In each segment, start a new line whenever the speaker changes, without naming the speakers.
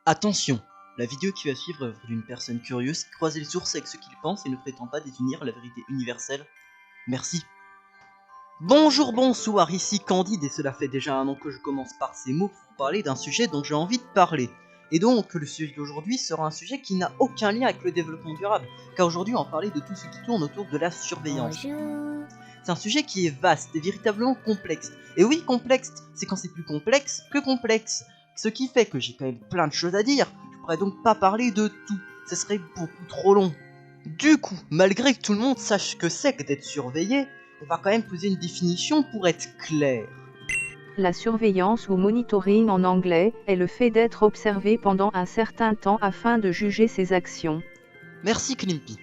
Attention, la vidéo qui va suivre est l'œuvre d'une personne curieuse qui croise les sources avec ce qu'il pense et ne prétend pas définir la vérité universelle. Merci. Bonjour, bonsoir, ici Candide et cela fait déjà un an que je commence par ces mots pour parler d'un sujet dont j'ai envie de parler. Et donc, le sujet d'aujourd'hui sera un sujet qui n'a aucun lien avec le développement durable, car aujourd'hui on va parler de tout ce qui tourne autour de la surveillance. C'est un sujet qui est vaste et véritablement complexe. Et oui, complexe, c'est quand c'est plus complexe que complexe. Ce qui fait que j'ai quand même plein de choses à dire, je pourrais donc pas parler de tout, ce serait beaucoup trop long. Du coup, malgré que tout le monde sache ce que c'est que d'être surveillé, on va quand même poser une définition pour être clair.
La surveillance ou monitoring en anglais est le fait d'être observé pendant un certain temps afin de juger ses actions.
Merci Klimpy.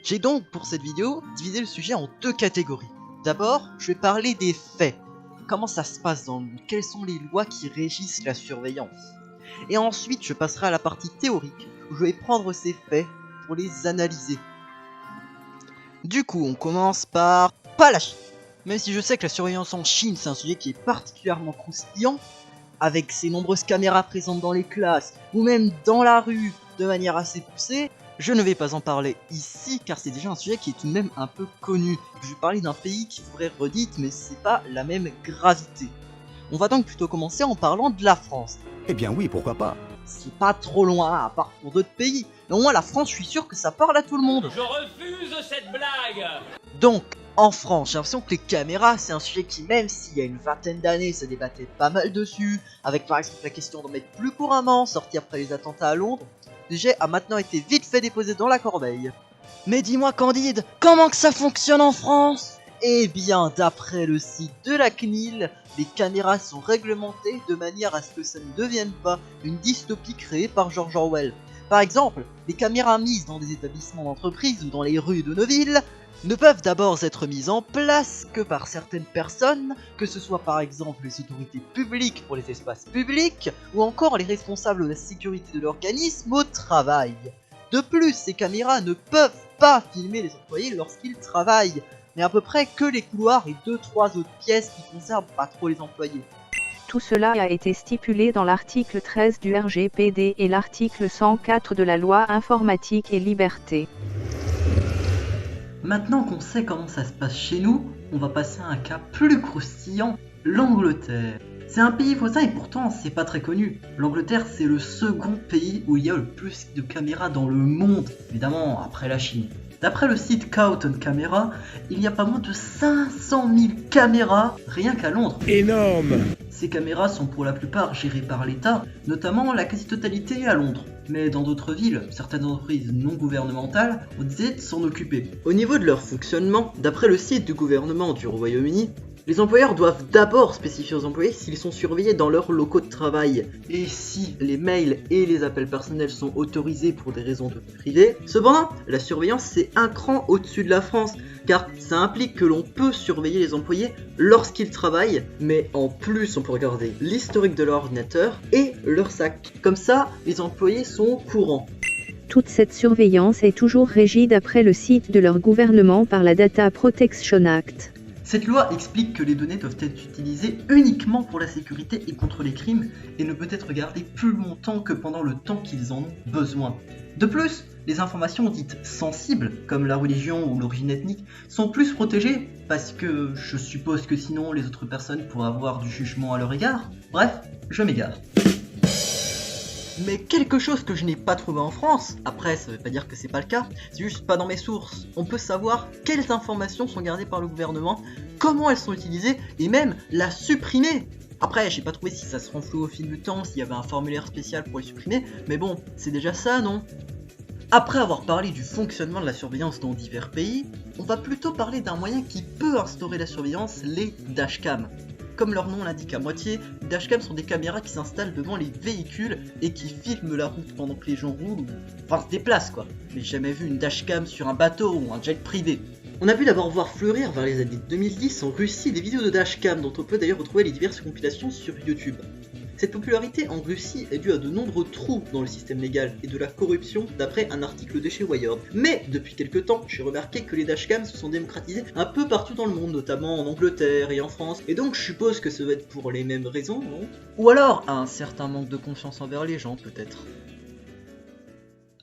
J'ai donc pour cette vidéo divisé le sujet en deux catégories. D'abord, je vais parler des faits. Comment ça se passe dans le monde? Quelles sont les lois qui régissent la surveillance? Et ensuite, je passerai à la partie théorique, où je vais prendre ces faits pour les analyser. Du coup, on commence par pas la Chine. Même si je sais que la surveillance en Chine, c'est un sujet qui est particulièrement croustillant, avec ses nombreuses caméras présentes dans les classes, ou même dans la rue, de manière assez poussée, je ne vais pas en parler ici, car c'est déjà un sujet qui est tout de même un peu connu. Je vais parler d'un pays qui pourrait redite, mais c'est pas la même gravité. On va donc plutôt commencer en parlant de la France.
Eh bien oui, pourquoi pas.
C'est pas trop loin, à part pour d'autres pays. Mais au moins la France, je suis sûr que ça parle à tout le monde.
Je refuse cette blague.
Donc, en France, j'ai l'impression que les caméras, c'est un sujet qui, même s'il y a une vingtaine d'années, se débattait pas mal dessus, avec par exemple la question d'en mettre plus couramment, sorti après les attentats à Londres, le sujet a maintenant été vite fait déposé dans la corbeille. Mais dis-moi Candide, comment que ça fonctionne en France? Eh bien, d'après le site de la CNIL, les caméras sont réglementées de manière à ce que ça ne devienne pas une dystopie créée par George Orwell. Par exemple, les caméras mises dans des établissements d'entreprise ou dans les rues de nos villes ne peuvent d'abord être mises en place que par certaines personnes, que ce soit par exemple les autorités publiques pour les espaces publics, ou encore les responsables de la sécurité de l'organisme au travail. De plus, ces caméras ne peuvent pas filmer les employés lorsqu'ils travaillent, mais à peu près que les couloirs et 2-3 autres pièces qui concernent pas trop les employés.
Tout cela a été stipulé dans l'article 13 du RGPD et l'article 104 de la loi Informatique et Liberté.
Maintenant qu'on sait comment ça se passe chez nous, on va passer à un cas plus croustillant, l'Angleterre. C'est un pays voisin et pourtant c'est pas très connu. L'Angleterre c'est le second pays où il y a le plus de caméras dans le monde, évidemment après la Chine. D'après le site Count Camera, il y a pas moins de 500 000 caméras rien qu'à Londres.
Énorme.
Ces caméras sont pour la plupart gérées par l'État, notamment la quasi-totalité à Londres. Mais dans d'autres villes, certaines entreprises non gouvernementales ont décidé de s'en occuper. Au niveau de leur fonctionnement, d'après le site du gouvernement du Royaume-Uni, les employeurs doivent d'abord spécifier aux employés s'ils sont surveillés dans leurs locaux de travail et si les mails et les appels personnels sont autorisés pour des raisons de vie privée. Cependant, la surveillance c'est un cran au-dessus de la France car ça implique que l'on peut surveiller les employés lorsqu'ils travaillent, mais en plus on peut regarder l'historique de leur ordinateur et leur sac. Comme ça, les employés sont au courant.
Toute cette surveillance est toujours régie d'après le site de leur gouvernement par la Data Protection Act.
Cette loi explique que les données doivent être utilisées uniquement pour la sécurité et contre les crimes et ne peut être gardée plus longtemps que pendant le temps qu'ils en ont besoin. De plus, les informations dites sensibles, comme la religion ou l'origine ethnique, sont plus protégées parce que je suppose que sinon les autres personnes pourraient avoir du jugement à leur égard. Bref, je m'égare. Mais quelque chose que je n'ai pas trouvé en France, après ça veut pas dire que c'est pas le cas, c'est juste pas dans mes sources. On peut savoir quelles informations sont gardées par le gouvernement, comment elles sont utilisées et même la supprimer. Après j'ai pas trouvé si ça se rend flou au fil du temps, s'il y avait un formulaire spécial pour les supprimer, mais bon, c'est déjà ça non? Après avoir parlé du fonctionnement de la surveillance dans divers pays, on va plutôt parler d'un moyen qui peut instaurer la surveillance, les dashcams. Comme leur nom l'indique à moitié, les dashcams sont des caméras qui s'installent devant les véhicules et qui filment la route pendant que les gens roulent ou enfin se déplacent quoi. J'ai jamais vu une dashcam sur un bateau ou un jet privé. On a pu d'abord voir fleurir vers les années 2010 en Russie des vidéos de dashcam dont on peut d'ailleurs retrouver les diverses compilations sur YouTube. Cette popularité en Russie est due à de nombreux trous dans le système légal et de la corruption d'après un article de chez Wired. Mais depuis quelques temps, j'ai remarqué que les dashcams se sont démocratisés un peu partout dans le monde, notamment en Angleterre et en France, et donc je suppose que ça doit être pour les mêmes raisons, non? Ou alors un certain manque de confiance envers les gens peut-être.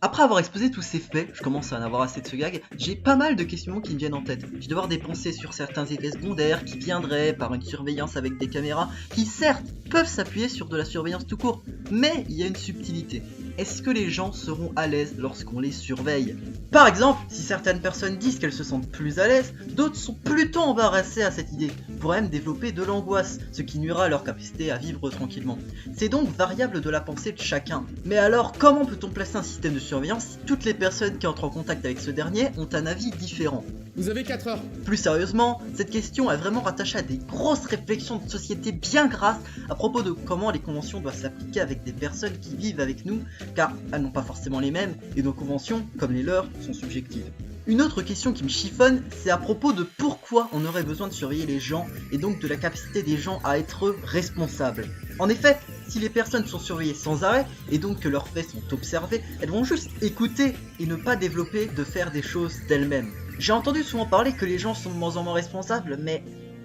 Après avoir exposé tous ces faits, je commence à en avoir assez de ce gag, j'ai pas mal de questionnements qui me viennent en tête. Je vais devoir des pensées sur certains effets secondaires qui viendraient par une surveillance avec des caméras, qui certes peuvent s'appuyer sur de la surveillance tout court, mais il y a une subtilité. Est-ce que les gens seront à l'aise lorsqu'on les surveille? Par exemple, si certaines personnes disent qu'elles se sentent plus à l'aise, d'autres sont plutôt embarrassées à cette idée, pourraient même développer de l'angoisse, ce qui nuira à leur capacité à vivre tranquillement. C'est donc variable de la pensée de chacun. Mais alors, comment peut-on placer un système de surveillance si toutes les personnes qui entrent en contact avec ce dernier ont un avis différent?
Vous avez 4 heures.
Plus sérieusement, cette question est vraiment rattachée à des grosses réflexions de société bien grasses à propos de comment les conventions doivent s'appliquer avec des personnes qui vivent avec nous, car elles n'ont pas forcément les mêmes, et nos conventions, comme les leurs, sont subjectives. Une autre question qui me chiffonne, c'est à propos de pourquoi on aurait besoin de surveiller les gens, et donc de la capacité des gens à être responsables. En effet, si les personnes sont surveillées sans arrêt, et donc que leurs faits sont observés, elles vont juste écouter et ne pas développer de faire des choses d'elles-mêmes. J'ai entendu souvent parler que les gens sont de moins en moins responsables, mais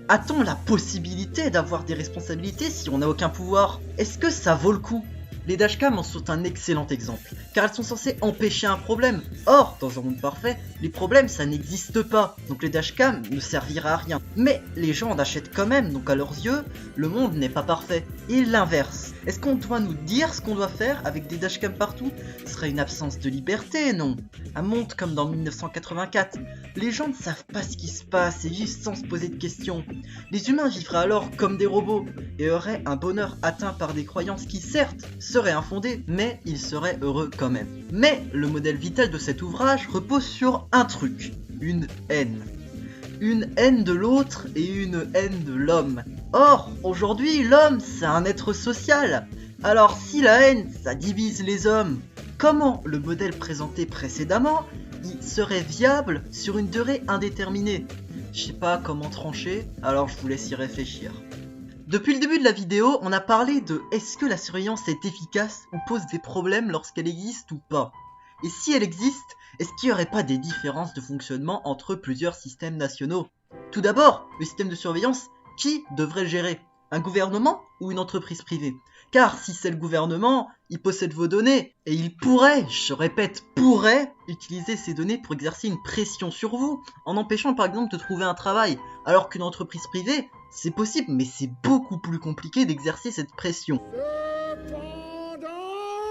a-t-on la possibilité d'avoir des responsabilités si on n'a aucun pouvoir? Est-ce que ça vaut le coup? Les dashcams en sont un excellent exemple, car elles sont censées empêcher un problème. Or, dans un monde parfait, les problèmes ça n'existe pas, donc les dashcams ne serviraient à rien. Mais les gens en achètent quand même, donc à leurs yeux, le monde n'est pas parfait. Et l'inverse. Est-ce qu'on doit nous dire ce qu'on doit faire avec des dashcams partout? Ce serait une absence de liberté, non? Un monde comme dans 1984. Les gens ne savent pas ce qui se passe et vivent sans se poser de questions. Les humains vivraient alors comme des robots, et auraient un bonheur atteint par des croyances qui certes seraient infondées, mais ils seraient heureux quand même. Mais le modèle vital de cet ouvrage repose sur un truc, une haine. Une haine de l'autre et une haine de l'homme. Or, aujourd'hui, l'homme, c'est un être social. Alors si la haine, ça divise les hommes, comment le modèle présenté précédemment, il serait viable sur une durée indéterminée? Je sais pas comment trancher, alors je vous laisse y réfléchir. Depuis le début de la vidéo, on a parlé de est-ce que la surveillance est efficace ou pose des problèmes lorsqu'elle existe ou pas? Et si elle existe, est-ce qu'il n'y aurait pas des différences de fonctionnement entre plusieurs systèmes nationaux? Tout d'abord, le système de surveillance, qui devrait le gérer? Un gouvernement ou une entreprise privée? Car si c'est le gouvernement, il possède vos données et il pourrait, je répète, pourrait utiliser ces données pour exercer une pression sur vous, en empêchant par exemple de trouver un travail, alors qu'une entreprise privée, c'est possible, mais c'est beaucoup plus compliqué d'exercer cette pression.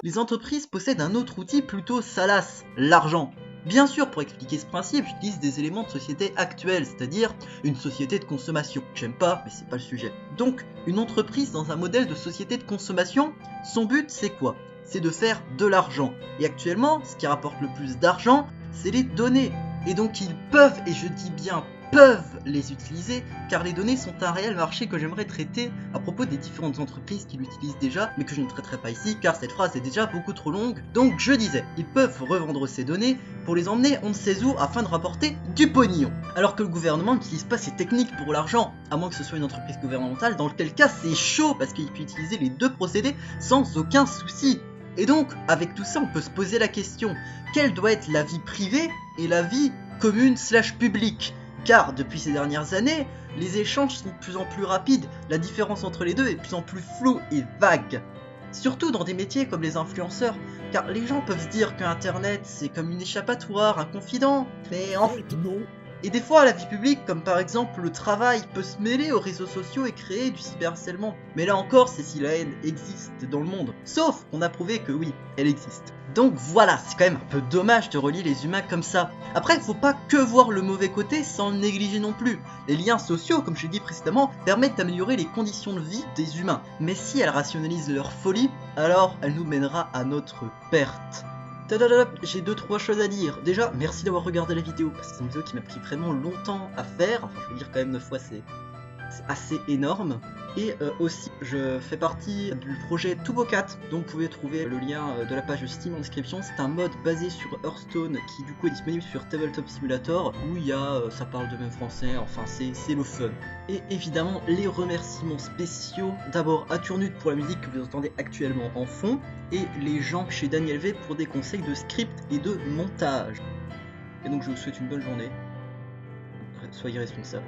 Les entreprises possèdent un autre outil plutôt salace, l'argent. Bien sûr, pour expliquer ce principe, j'utilise des éléments de société actuelle, c'est-à-dire une société de consommation. J'aime pas, mais c'est pas le sujet. Donc, une entreprise dans un modèle de société de consommation, son but c'est quoi? C'est de faire de l'argent. Et actuellement, ce qui rapporte le plus d'argent, c'est les données. Et donc ils peuvent, et je dis bien peuvent les utiliser, car les données sont un réel marché que j'aimerais traiter à propos des différentes entreprises qui l'utilisent déjà, mais que je ne traiterai pas ici, car cette phrase est déjà beaucoup trop longue. Donc je disais, ils peuvent revendre ces données pour les emmener on ne sait où afin de rapporter du pognon. Alors que le gouvernement n'utilise pas ces techniques pour l'argent, à moins que ce soit une entreprise gouvernementale, dans lequel cas c'est chaud, parce qu'il peut utiliser les deux procédés sans aucun souci. Et donc, avec tout ça, on peut se poser la question, quelle doit être la vie privée et la vie commune / publique? Car depuis ces dernières années, les échanges sont de plus en plus rapides, la différence entre les deux est de plus en plus floue et vague. Surtout dans des métiers comme les influenceurs, car les gens peuvent se dire que Internet c'est comme une échappatoire, un confident, mais en fait
Non.
Et des fois, la vie publique, comme par exemple le travail, peut se mêler aux réseaux sociaux et créer du cyberharcèlement. Mais là encore, c'est si la haine existe dans le monde. Sauf qu'on a prouvé que oui, elle existe. Donc voilà, c'est quand même un peu dommage de relier les humains comme ça. Après, faut pas que voir le mauvais côté sans le négliger non plus. Les liens sociaux, comme je l'ai dit précédemment, permettent d'améliorer les conditions de vie des humains. Mais si elles rationalisent leur folie, alors elle nous mènera à notre perte. J'ai 2-3 choses à dire. Déjà, merci d'avoir regardé la vidéo, parce que c'est une vidéo qui m'a pris vraiment longtemps à faire. Enfin, je veux dire quand même 9 fois, c'est assez énorme. Et aussi, je fais partie du projet Tubocat, donc vous pouvez trouver le lien de la page Steam en description. C'est un mode basé sur Hearthstone qui du coup est disponible sur Tabletop Simulator, où il y a, ça parle de même français, enfin c'est le fun. Et évidemment, les remerciements spéciaux, d'abord à Turnut pour la musique que vous entendez actuellement en fond, et les gens chez Daniel V pour des conseils de script et de montage. Et donc je vous souhaite une bonne journée, soyez responsables.